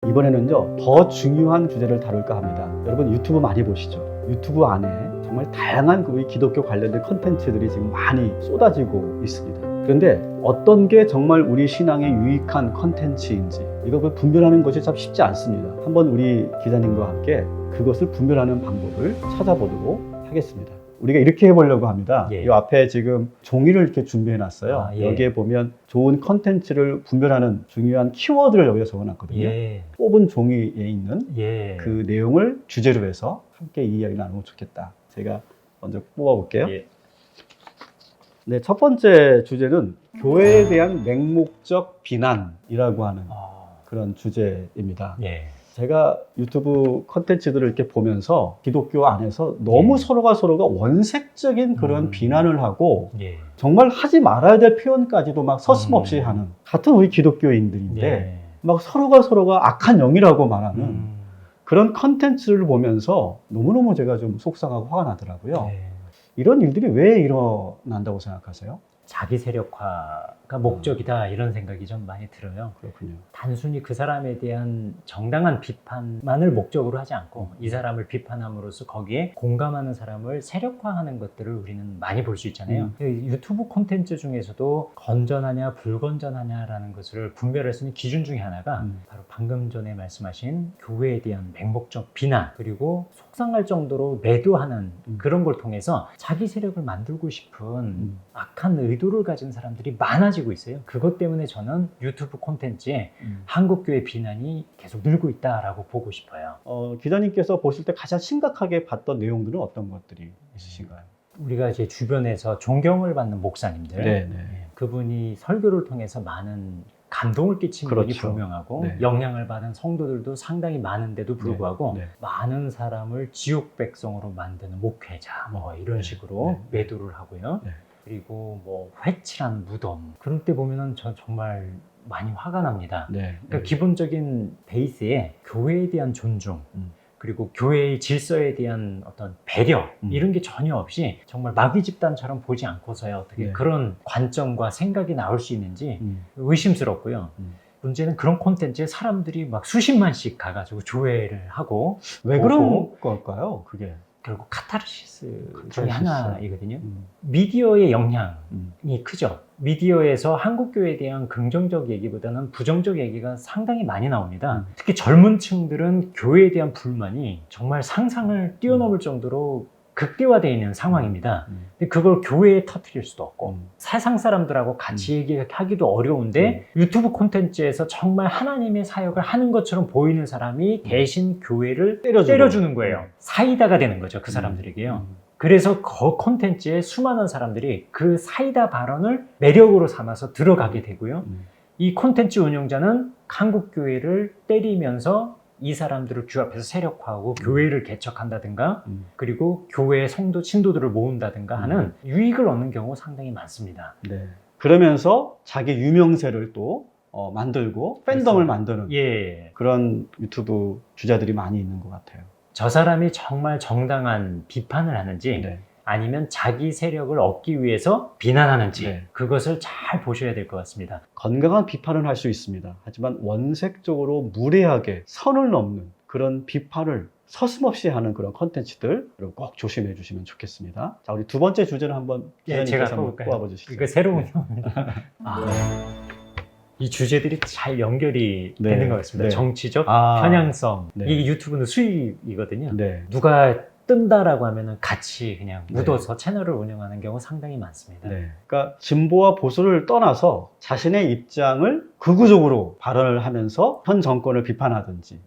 이번에는요, 더 중요한 주제를 다룰까 합니다. 여러분 유튜브 많이 보시죠? 유튜브 안에 정말 다양한 우리 기독교 관련된 컨텐츠들이 지금 많이 쏟아지고 있습니다. 그런데 어떤 게 정말 우리 신앙에 유익한 컨텐츠인지 이걸 분별하는 것이 참 쉽지 않습니다. 한번 우리 기자님과 함께 그것을 분별하는 방법을 찾아보도록 하겠습니다. 우리가 이렇게 해보려고 합니다. 예. 이 앞에 지금 종이를 이렇게 준비해 놨어요. 예. 여기에 보면 좋은 컨텐츠를 분별하는 중요한 키워드를 여기다 적어놨거든요. 예. 뽑은 종이에 있는 예. 그 내용을 주제로 해서 함께 이야기 나누면 좋겠다. 제가 먼저 뽑아볼게요. 예. 네, 첫 번째 주제는 교회에 대한 맹목적 비난이라고 하는 그런 주제입니다. 예. 제가 유튜브 컨텐츠들을 이렇게 보면서 기독교 안에서 너무 서로가 원색적인 그런 비난을 하고 예. 정말 하지 말아야 될 표현까지도 막 서슴없이 하는 같은 우리 기독교인들인데 예. 막 서로가 악한 영이라고 말하는 그런 컨텐츠를 보면서 너무너무 제가 좀 속상하고 화가 나더라고요. 예. 이런 일들이 왜 일어난다고 생각하세요? 자기 세력화가 목적이다 이런 생각이 좀 많이 들어요. 그렇군요. 단순히 그 사람에 대한 정당한 비판만을 목적으로 하지 않고 이 사람을 비판함으로써 거기에 공감하는 사람을 세력화하는 것들을 우리는 많이 볼 수 있잖아요. 유튜브 콘텐츠 중에서도 건전하냐 불건전하냐라는 것을 분별할 수 있는 기준 중에 하나가 바로 방금 전에 말씀하신 교회에 대한 맹목적 비난, 그리고 속상할 정도로 매도하는 그런 걸 통해서 자기 세력을 만들고 싶은 악한 의도를 가진 사람들이 많아지고 있어요. 그것 때문에 저는 유튜브 콘텐츠에 한국교회 비난이 계속 늘고 있다라고 보고 싶어요. 기자님께서 보실 때 가장 심각하게 봤던 내용들은 어떤 것들이 있으신가요? 우리가 이제 주변에서 존경을 받는 목사님들, 네네. 그분이 설교를 통해서 많은 감동을 끼친 분이 그렇죠. 분명하고 네. 영향을 받은 성도들도 상당히 많은데도 불구하고 네. 네. 많은 사람을 지옥 백성으로 만드는 목회자 뭐 이런 식으로 매도를 하고요. 네. 그리고 뭐 회칠한 무덤, 그런 때 보면은 전 정말 많이 화가 납니다. 네. 그러니까 기본적인 베이스에 교회에 대한 존중, 그리고 교회의 질서에 대한 어떤 배려 이런 게 전혀 없이 정말 마귀 집단처럼 보지 않고서야 어떻게 그런 관점과 생각이 나올 수 있는지 의심스럽고요. 문제는 그런 콘텐츠에 사람들이 막 수십만씩 가가지고 조회를 하고 왜 그런 걸까요? 그게 결국 카타르시스 중에 하나이거든요. 미디어의 영향이 크죠. 미디어에서 한국교회에 대한 긍정적 얘기보다는 부정적 얘기가 상당히 많이 나옵니다. 특히 젊은 층들은 교회에 대한 불만이 정말 상상을 뛰어넘을 정도로 극대화되어 있는 상황입니다. 근데 그걸 교회에 터뜨릴 수도 없고 세상 사람들하고 같이 얘기하기도 어려운데 유튜브 콘텐츠에서 정말 하나님의 사역을 하는 것처럼 보이는 사람이 대신 교회를 때려주는 거예요. 사이다가 되는 거죠, 그 사람들에게요. 그래서 그 콘텐츠에 수많은 사람들이 그 사이다 발언을 매력으로 삼아서 들어가게 되고요. 이 콘텐츠 운영자는 한국교회를 때리면서 이 사람들을 규합해서 세력화하고 교회를 개척한다든가 그리고 교회의 성도, 신도들을 모은다든가 하는 유익을 얻는 경우가 상당히 많습니다. 네. 그러면서 자기 유명세를 또 만들고 팬덤을 만드는 그런 유튜브 주자들이 많이 있는 것 같아요. 저 사람이 정말 정당한 비판을 하는지 아니면 자기 세력을 얻기 위해서 비난하는지 그것을 잘 보셔야 될 것 같습니다. 건강한 비판을 할 수 있습니다. 하지만 원색적으로 무례하게 선을 넘는 그런 비판을 서슴없이 하는 그런 컨텐츠들 꼭 조심해 주시면 좋겠습니다. 자, 우리 두 번째 주제를 한번 기자님께서 한번 뽑아봐 주시죠. 이거 새로운 이 주제들이 잘 연결이 되는 것 같습니다. 정치적 편향성. 이 유튜브는 수익이거든요. 누가 뜬다라고 하면은 같이 그냥 묻어서 채널을 운영하는 경우 상당히 많습니다. 그러니까 진보와 보수를 떠나서 자신의 입장을 극우적으로 발언을 하면서 현 정권을 비판하든지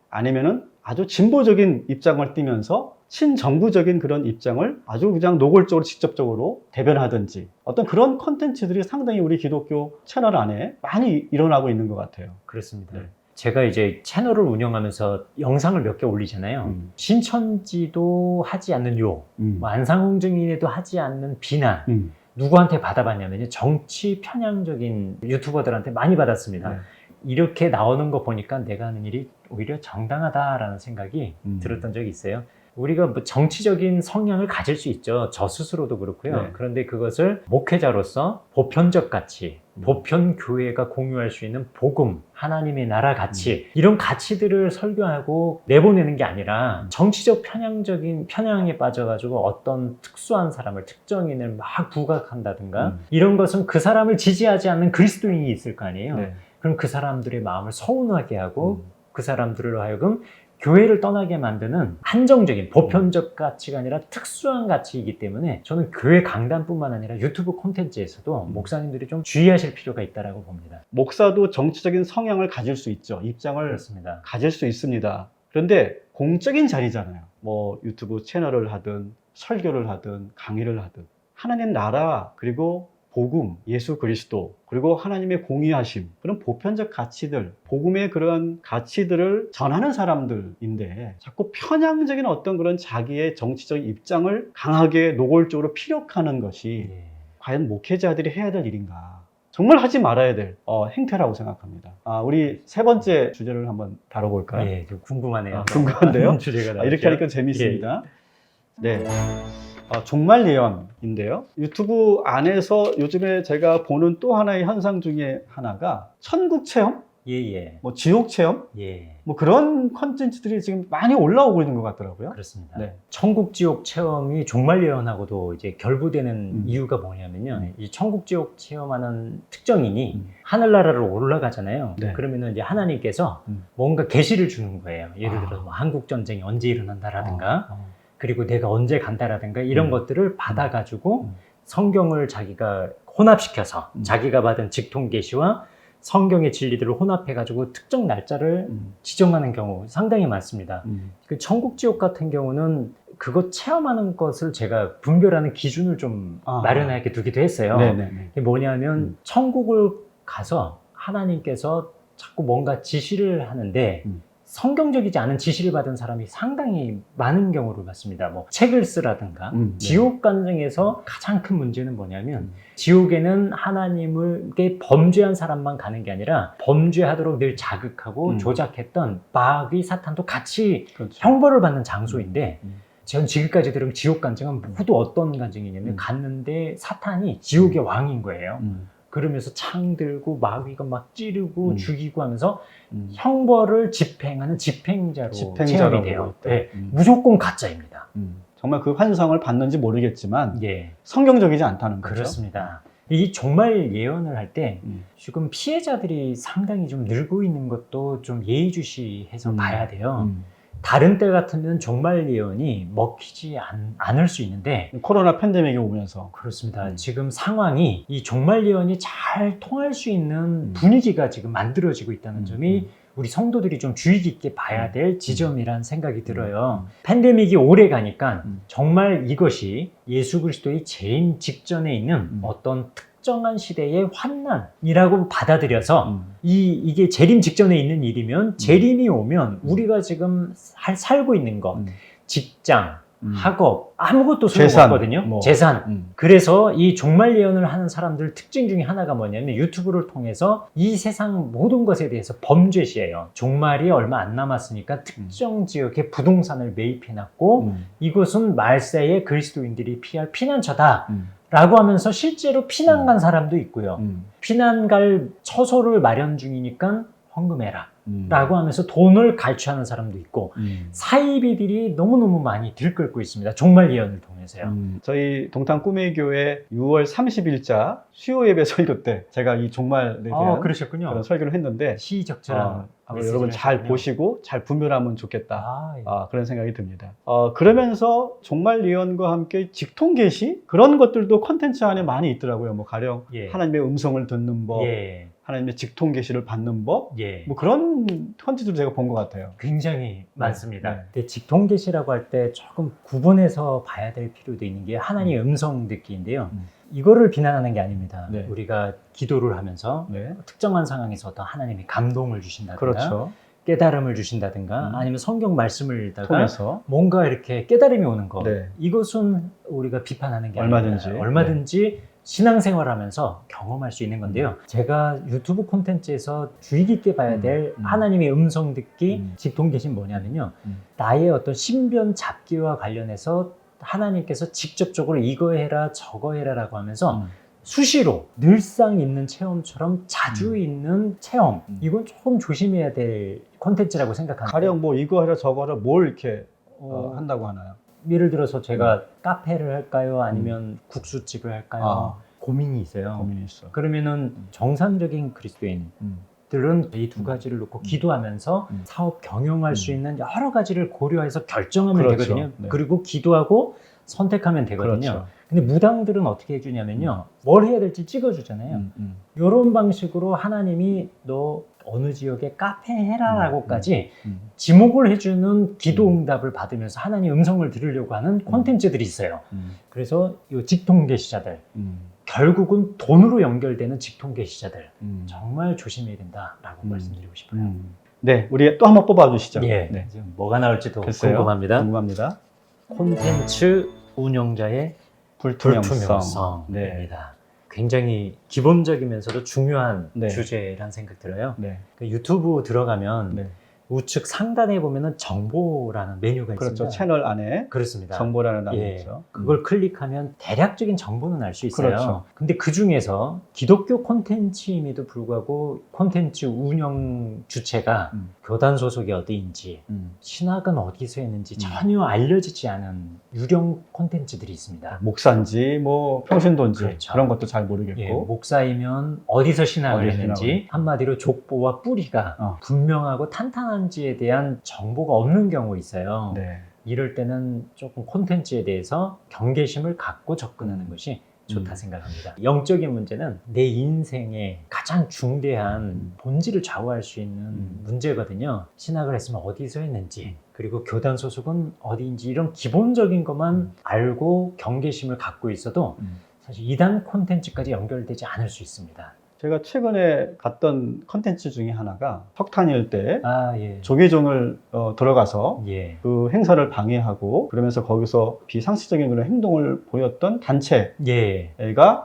아니면은 아주 진보적인 입장을 띠면서 친정부적인 그런 입장을 아주 그냥 노골적으로 직접적으로 대변하든지 어떤 그런 콘텐츠들이 상당히 우리 기독교 채널 안에 많이 일어나고 있는 것 같아요. 그렇습니다. 제가 이제 채널을 운영하면서 영상을 몇 개 올리잖아요. 신천지도 하지 않는 뭐 안상홍증인에도 하지 않는 비난 누구한테 받아봤냐면요, 정치 편향적인 유튜버들한테 많이 받았습니다. 이렇게 나오는 거 보니까 내가 하는 일이 오히려 정당하다라는 생각이 들었던 적이 있어요. 우리가 뭐 정치적인 성향을 가질 수 있죠. 저 스스로도 그렇고요. 그런데 그것을 목회자로서 보편적 가치, 보편 교회가 공유할 수 있는 복음, 하나님의 나라 가치, 이런 가치들을 설교하고 내보내는 게 아니라 정치적 편향에 빠져가지고 어떤 특수한 사람을, 특정인을 막 부각한다든가 이런 것은 그 사람을 지지하지 않는 그리스도인이 있을 거 아니에요. 네. 그럼 그 사람들의 마음을 서운하게 하고 그 사람들로 하여금 교회를 떠나게 만드는 한정적인 보편적 가치가 아니라 특수한 가치이기 때문에 저는 교회 강단뿐만 아니라 유튜브 콘텐츠에서도 목사님들이 좀 주의하실 필요가 있다고 봅니다. 목사도 정치적인 성향을 가질 수 있죠. 입장을 그렇습니다. 가질 수 있습니다. 그런데 공적인 자리잖아요. 뭐 유튜브 채널을 하든 설교를 하든 강의를 하든 하나님 나라 그리고 복음, 예수 그리스도, 그리고 하나님의 공의하심, 그런 보편적 가치들, 복음의 그런 가치들을 전하는 사람들인데 자꾸 편향적인 어떤 그런 자기의 정치적 입장을 강하게 노골적으로 피력하는 것이 과연 목회자들이 해야 될 일인가? 정말 하지 말아야 될 행태라고 생각합니다. 우리 세 번째 주제를 한번 다뤄볼까요? 네, 좀 궁금하네요. 궁금한데요? 주제가 이렇게 하니까 재미있습니다. 네. 종말 예언인데요. 유튜브 안에서 요즘에 제가 보는 또 하나의 현상 중에 하나가 천국 체험? 예. 뭐 지옥 체험? 예. 뭐 그런 컨텐츠들이 지금 많이 올라오고 있는 것 같더라고요. 그렇습니다. 네. 천국 지옥 체험이 종말 예언하고도 이제 결부되는 이유가 뭐냐면요. 이 천국 지옥 체험하는 특정인이 하늘나라로 올라가잖아요. 네. 그러면은 이제 하나님께서 뭔가 계시를 주는 거예요. 예를 들어 뭐 한국 전쟁이 언제 일어난다라든가 그리고 내가 언제 간다라든가 이런 것들을 받아가지고 성경을 자기가 혼합시켜서 자기가 받은 직통 계시와 성경의 진리들을 혼합해가지고 특정 날짜를 지정하는 경우 상당히 많습니다. 그 천국 지옥 같은 경우는 그거 체험하는 것을 제가 분별하는 기준을 좀 마련하게 두기도 했어요. 네네네. 그게 뭐냐면 천국을 가서 하나님께서 자꾸 뭔가 지시를 하는데 성경적이지 않은 지시를 받은 사람이 상당히 많은 경우를 봤습니다. 뭐 책을 쓰라든가 지옥 간증에서 가장 큰 문제는 뭐냐면 지옥에는 하나님께 범죄한 사람만 가는 게 아니라 범죄하도록 늘 자극하고 조작했던 마귀 사탄도 같이 그렇죠. 형벌을 받는 장소인데 전 지금까지 들은 지옥 간증은 모두 어떤 간증이냐면 갔는데 사탄이 지옥의 왕인 거예요. 그러면서 창 들고 마귀가 막 찌르고 죽이고 하면서 형벌을 집행하는 집행자로 체험이 돼요. 네, 무조건 가짜입니다. 정말 그 환상을 받는지 모르겠지만 예, 성경적이지 않다는 거죠. 그렇습니다. 이 종말 예언을 할 때 지금 피해자들이 상당히 좀 늘고 있는 것도 좀 예의주시해서 봐야 돼요. 다른 때 같으면 종말 예언이 먹히지 않을 수 있는데 코로나 팬데믹이 오면서 그렇습니다. 지금 상황이 이 종말 예언이 잘 통할 수 있는 분위기가 지금 만들어지고 있다는 점이 우리 성도들이 좀 주의 깊게 봐야 될 지점이란 생각이 들어요. 팬데믹이 오래 가니까 정말 이것이 예수 그리스도의 재림 직전에 있는 어떤 특정한 시대의 환난이라고 받아들여서 이게 재림 직전에 있는 일이면 재림이 오면 우리가 지금 살고 있는 것, 직장, 학업 아무것도 소용없거든요. 재산. 그래서 이 종말 예언을 하는 사람들 특징 중에 하나가 뭐냐면 유튜브를 통해서 이 세상 모든 것에 대해서 범죄시해요. 종말이 얼마 안 남았으니까 특정 지역에 부동산을 매입해놨고 이곳은 말세에 그리스도인들이 피할 피난처다 라고 하면서 실제로 피난 간 사람도 있고요. 피난 갈 처소를 마련 중이니까 헌금해라 라고 하면서 돈을 갈취하는 사람도 있고 사이비들이 너무너무 많이 들끓고 있습니다. 종말 예언을 통해서요. 저희 동탄 꿈의 교회 6월 30일자 수요 예배 설교 때 제가 이 종말에 대한 그러셨군요. 그런 설교를 했는데 시적절한 여러분 잘 보시고 잘 분별하면 좋겠다. 예. 그런 생각이 듭니다. 그러면서 종말 예언과 함께 직통 계시 그런 것들도 컨텐츠 안에 많이 있더라고요. 뭐 가령 예. 하나님의 음성을 듣는 법, 예. 하나님의 직통 계시를 받는 법, 예. 뭐 그런 컨텐츠도 제가 본 것 같아요. 굉장히 많습니다. 네. 근데 직통 계시라고 할 때 조금 구분해서 봐야 될 필요도 있는 게 하나님의 음성 듣기인데요. 이거를 비난하는 게 아닙니다. 네. 우리가 기도를 하면서 네. 특정한 상황에서 어떤 하나님의 감동을 주신다든가 그렇죠. 깨달음을 주신다든가 아니면 성경 말씀을 읽다가 통해서 뭔가 이렇게 깨달음이 오는 거 네. 이것은 우리가 비판하는 게 얼마든지. 아닙니다. 얼마든지 신앙생활하면서 경험할 수 있는 건데요. 제가 유튜브 콘텐츠에서 주의 깊게 봐야 될 하나님의 음성 듣기 직통 계신 뭐냐면요. 나의 어떤 신변 잡기와 관련해서 하나님께서 직접적으로 이거 해라 저거 해라 라고 하면서 수시로 늘상 있는 체험처럼 자주 있는 체험, 이건 조금 조심해야 될 콘텐츠라고 생각합니다. 가령 뭐 이거 하라 저거 하라 뭘 이렇게 한다고 하나요? 예를 들어서 제가 카페를 할까요? 아니면 국수집을 할까요? 고민이 있어요. 고민이 있어. 그러면은 정상적인 그리스도인들은 이 두 가지를 놓고 기도하면서 사업 경영할 수 있는 여러 가지를 고려해서 결정하면 그렇죠. 되거든요. 네. 그리고 기도하고 선택하면 되거든요. 그렇죠. 근데 무당들은 어떻게 해주냐면요. 뭘 해야 될지 찍어주잖아요. 이런 방식으로 하나님이 너 어느 지역에 카페 해라라고까지 지목을 해주는 기도 응답을 받으면서 하나님 음성을 들으려고 하는 콘텐츠들이 있어요. 그래서 이 직통 계시자들, 결국은 돈으로 연결되는 직통 계시자들 정말 조심해야 된다라고 말씀드리고 싶어요. 네, 우리 또 한번 뽑아주시죠. 예, 네. 지금 뭐가 나올지도 글쎄요. 궁금합니다. 궁금합니다. 콘텐츠 운영자의 불투명성입니다. 네. 굉장히 기본적이면서도 중요한 네. 주제란 생각 들어요. 네. 그 유튜브 들어가면 네. 우측 상단에 보면은 정보라는 메뉴가 그렇죠. 있습니다. 채널 안에 그렇습니다. 정보라는 단어가 예, 있죠. 그걸 클릭하면 대략적인 정보는 알 수 있어요. 그렇죠. 근데 그 중에서 기독교 콘텐츠임에도 불구하고 콘텐츠 운영 주체가 교단 소속이 어디인지, 신학은 어디서 했는지 전혀 알려지지 않은 유령 콘텐츠들이 있습니다. 목사인지 뭐 평신도인지 그렇죠. 그런 것도 잘 모르겠고. 예, 목사이면 어디서 신학을 어디서 했는지, 신학을 한마디로 족보와 뿌리가 분명하고 탄탄한지에 대한 정보가 없는 경우 있어요. 네. 이럴 때는 조금 콘텐츠에 대해서 경계심을 갖고 접근하는 것이 좋다 생각합니다. 영적인 문제는 내 인생의 가장 중대한 본질을 좌우할 수 있는 문제거든요. 신학을 했으면 어디서 했는지, 그리고 교단 소속은 어디인지, 이런 기본적인 것만 알고 경계심을 갖고 있어도 사실 이단 콘텐츠까지 연결되지 않을 수 있습니다. 제가 최근에 갔던 컨텐츠 중에 하나가 석탄일 때 예. 조계종을 들어가서 예. 그 행사를 방해하고 그러면서 거기서 비상식적인 그런 행동을 보였던 단체가 예.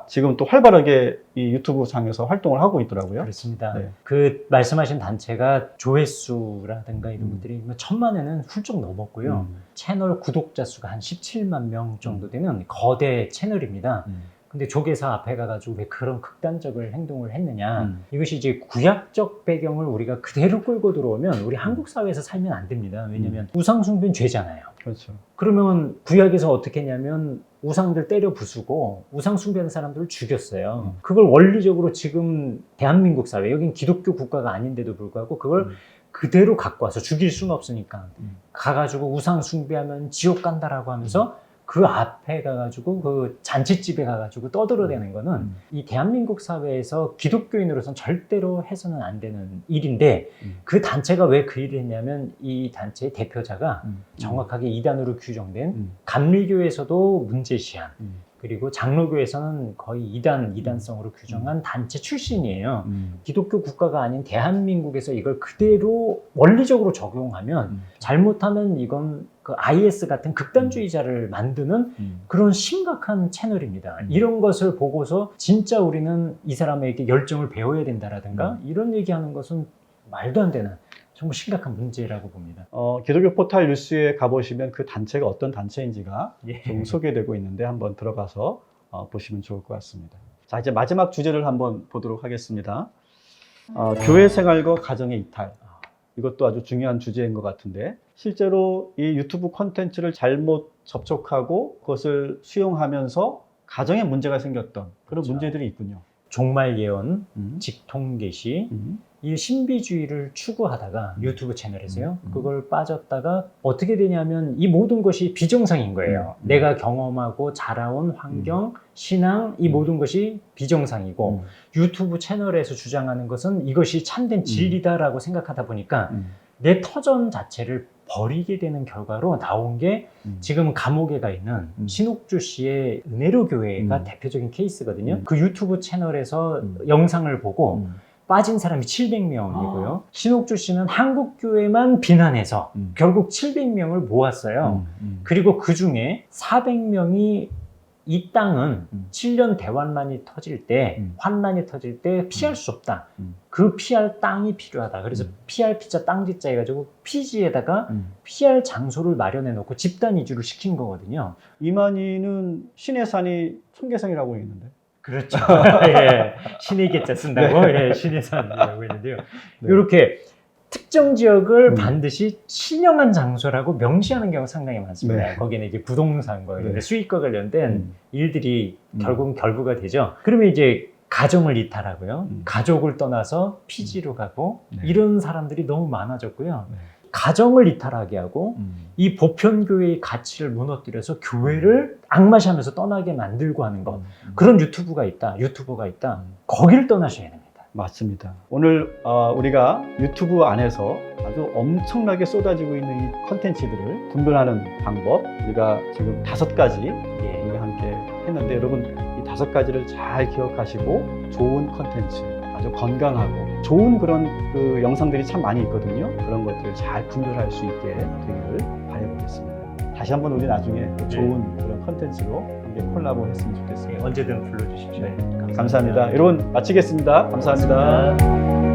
지금 또 활발하게 이 유튜브 상에서 활동을 하고 있더라고요. 그렇습니다. 네. 그 말씀하신 단체가 조회수라든가 이런 것들이 1000만에는 훌쩍 넘었고요. 채널 구독자 수가 한 17만 명 정도 되는 거대 채널입니다. 근데 조계사 앞에 가가지고 왜 그런 극단적인 행동을 했느냐. 이것이 이제 구약적 배경을 우리가 그대로 끌고 들어오면 우리 한국 사회에서 살면 안 됩니다. 왜냐면 우상숭배는 죄잖아요. 그렇죠. 그러면 구약에서 어떻게 했냐면 우상들 때려 부수고 우상숭배하는 사람들을 죽였어요. 그걸 원리적으로 지금 대한민국 사회, 여긴 기독교 국가가 아닌데도 불구하고 그걸 그대로 갖고 와서 죽일 수는 없으니까 가가지고 우상숭배하면 지옥 간다라고 하면서 그 앞에 가가지고 그 잔치집에 가가지고 떠들어대는 거는 이 대한민국 사회에서 기독교인으로서는 절대로 해서는 안 되는 일인데 그 단체가 왜 그 일을 했냐면 이 단체의 대표자가 정확하게 이단으로 규정된 감리교에서도 문제시한 그리고 장로교에서는 거의 이단성으로 규정한 단체 출신이에요. 기독교 국가가 아닌 대한민국에서 이걸 그대로 원리적으로 적용하면 잘못하면 이건 그 IS 같은 극단주의자를 만드는 그런 심각한 채널입니다. 이런 것을 보고서 진짜 우리는 이 사람에게 열정을 배워야 된다라든가 이런 얘기하는 것은 말도 안 되는 정말 심각한 문제라고 봅니다. 기독교 포탈 뉴스에 가보시면 그 단체가 어떤 단체인지가 예. 좀 소개되고 있는데 한번 들어가서 보시면 좋을 것 같습니다. 자, 이제 마지막 주제를 한번 보도록 하겠습니다. 교회 생활과 가정의 이탈. 이것도 아주 중요한 주제인 것 같은데 실제로 이 유튜브 콘텐츠를 잘못 접촉하고 그것을 수용하면서 가정에 문제가 생겼던 그런 그렇죠. 문제들이 있군요. 종말 예언, 직통 계시, 이 신비주의를 추구하다가 유튜브 채널에서요. 그걸 빠졌다가 어떻게 되냐면 이 모든 것이 비정상인 거예요. 내가 경험하고 자라온 환경, 신앙, 이 모든 것이 비정상이고 유튜브 채널에서 주장하는 것은 이것이 참된 진리다라고 생각하다 보니까 내 터전 자체를 버리게 되는 결과로 나온 게 지금 감옥에 가 있는 신옥주 씨의 은혜로 교회가 대표적인 케이스거든요. 그 유튜브 채널에서 영상을 보고 빠진 사람이 700명이고요. 신옥주 씨는 한국교회만 비난해서 결국 700명을 모았어요. 그리고 그 중에 400명이 이 땅은 7년 대환란이 터질 때, 환란이 터질 때 피할 수 없다. 그 피할 땅이 필요하다. 그래서 피할 피자 땅지자 해가지고 피지에다가 피할 장소를 마련해 놓고 집단 이주를 시킨 거거든요. 이만희는 신의 산이 청계산이라고 있는데. 그렇죠. 예, 신의 계자 쓴다고 예, 신의 산이라고 했는데요. 네. 이렇게 특정 지역을 음. 반드시 신령한 장소라고 명시하는 경우가 상당히 많습니다. 네. 거기는 이제 부동산과 이런 네. 수익과 관련된 일들이 음. 결국은 결부가 되죠. 그러면 이제 가정을 이탈하고요. 음. 가족을 떠나서 피지로 가고 네. 이런 사람들이 너무 많아졌고요. 네. 가정을 이탈하게 하고 이 보편교회의 가치를 무너뜨려서 교회를 악마시하면서 떠나게 만들고 하는 것. 그런 유튜버가 있다. 거기를 떠나셔야 됩니다. 맞습니다. 오늘 우리가 유튜브 안에서 아주 엄청나게 쏟아지고 있는 이 컨텐츠들을 분별하는 방법, 우리가 지금 5가지 예. 우리가 함께 했는데, 여러분 이 5가지를 잘 기억하시고 좋은 컨텐츠, 아주 건강하고 좋은 그런 그 영상들이 참 많이 있거든요. 그런 것들을 잘 분별할 수 있게 되기를 바라보겠습니다. 다시 한번 우리 나중에 또 좋은 그런 컨텐츠로 함께 콜라보 했으면 예, 좋겠습니다. 언제든 불러주십시오. 네, 감사합니다. 여러분 마치겠습니다. 감사합니다. 고맙습니다.